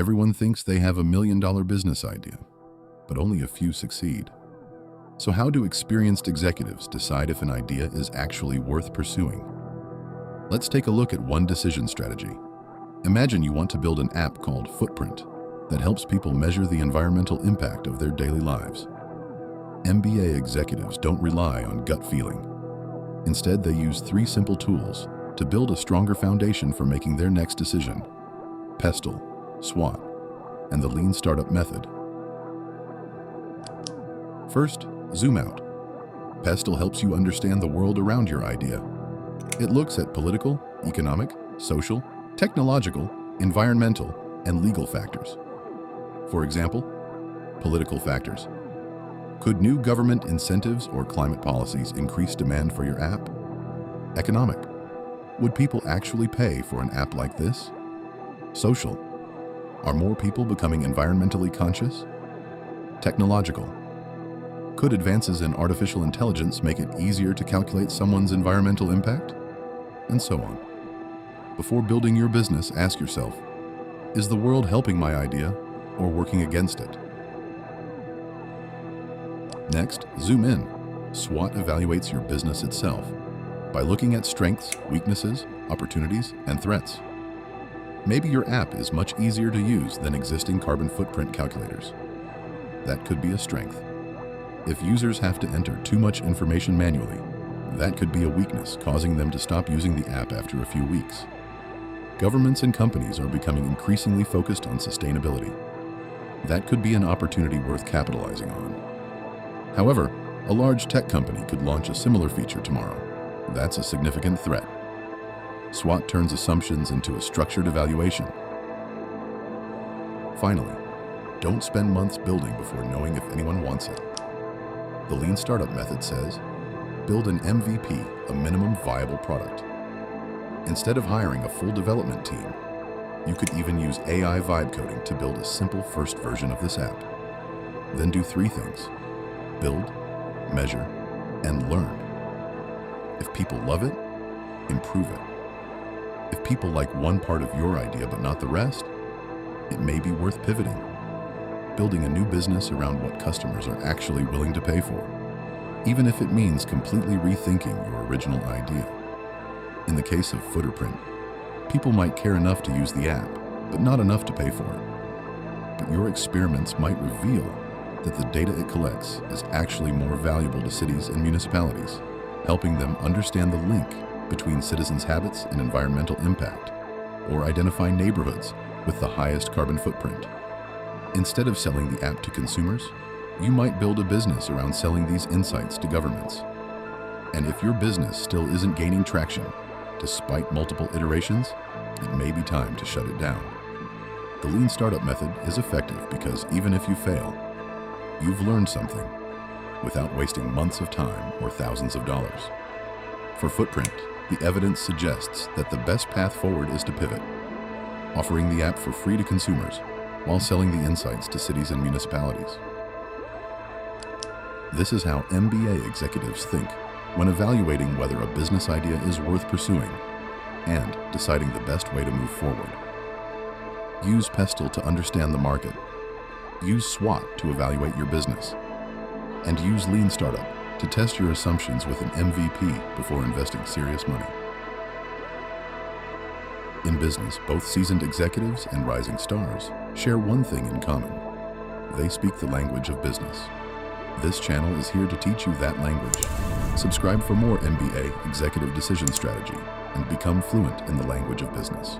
Everyone thinks they have $1 million business idea, but only a few succeed. So how do experienced executives decide if an idea is actually worth pursuing? Let's take a look at one decision strategy. Imagine you want to build an app called Footprint that helps people measure the environmental impact of their daily lives. MBA executives don't rely on gut feeling. Instead, they use 3 simple tools to build a stronger foundation for making their next decision: PESTEL, SWOT, and the Lean Startup Method. First, zoom out. PESTEL helps you understand the world around your idea. It looks at political, economic, social, technological, environmental, and legal factors. For example, political factors. Could new government incentives or climate policies increase demand for your app? Economic. Would people actually pay for an app like this? Social. Are more people becoming environmentally conscious? Technological. Could advances in artificial intelligence make it easier to calculate someone's environmental impact? And so on. Before building your business, ask yourself, is the world helping my idea or working against it? Next, zoom in. SWOT evaluates your business itself by looking at strengths, weaknesses, opportunities, and threats. Maybe your app is much easier to use than existing carbon footprint calculators. That could be a strength. If users have to enter too much information manually, that could be a weakness, causing them to stop using the app after a few weeks. Governments and companies are becoming increasingly focused on sustainability. That could be an opportunity worth capitalizing on. However, a large tech company could launch a similar feature tomorrow. That's a significant threat. SWOT turns assumptions into a structured evaluation. Finally, don't spend months building before knowing if anyone wants it. The Lean Startup Method says, build an MVP, a minimum viable product. Instead of hiring a full development team, you could even use AI vibe coding to build a simple first version of this app. Then do 3 things: build, measure, and learn. If people love it, improve it. If people like one part of your idea but not the rest, it may be worth pivoting. Building a new business around what customers are actually willing to pay for, even if it means completely rethinking your original idea. In the case of Footprint, people might care enough to use the app, but not enough to pay for it. But your experiments might reveal that the data it collects is actually more valuable to cities and municipalities, helping them understand the link between citizens' habits and environmental impact, or identify neighborhoods with the highest carbon footprint. Instead of selling the app to consumers, you might build a business around selling these insights to governments. And if your business still isn't gaining traction, despite multiple iterations, it may be time to shut it down. The Lean Startup Method is effective because even if you fail, you've learned something without wasting months of time or thousands of dollars. For Footprint, the evidence suggests that the best path forward is to pivot, offering the app for free to consumers while selling the insights to cities and municipalities. This is how MBA executives think when evaluating whether a business idea is worth pursuing and deciding the best way to move forward. Use PESTEL to understand the market. Use SWOT to evaluate your business. And use Lean Startup to test your assumptions with an MVP before investing serious money. In business, both seasoned executives and rising stars share one thing in common. They speak the language of business. This channel is here to teach you that language. Subscribe for more MBA Executive Decision Strategy and become fluent in the language of business.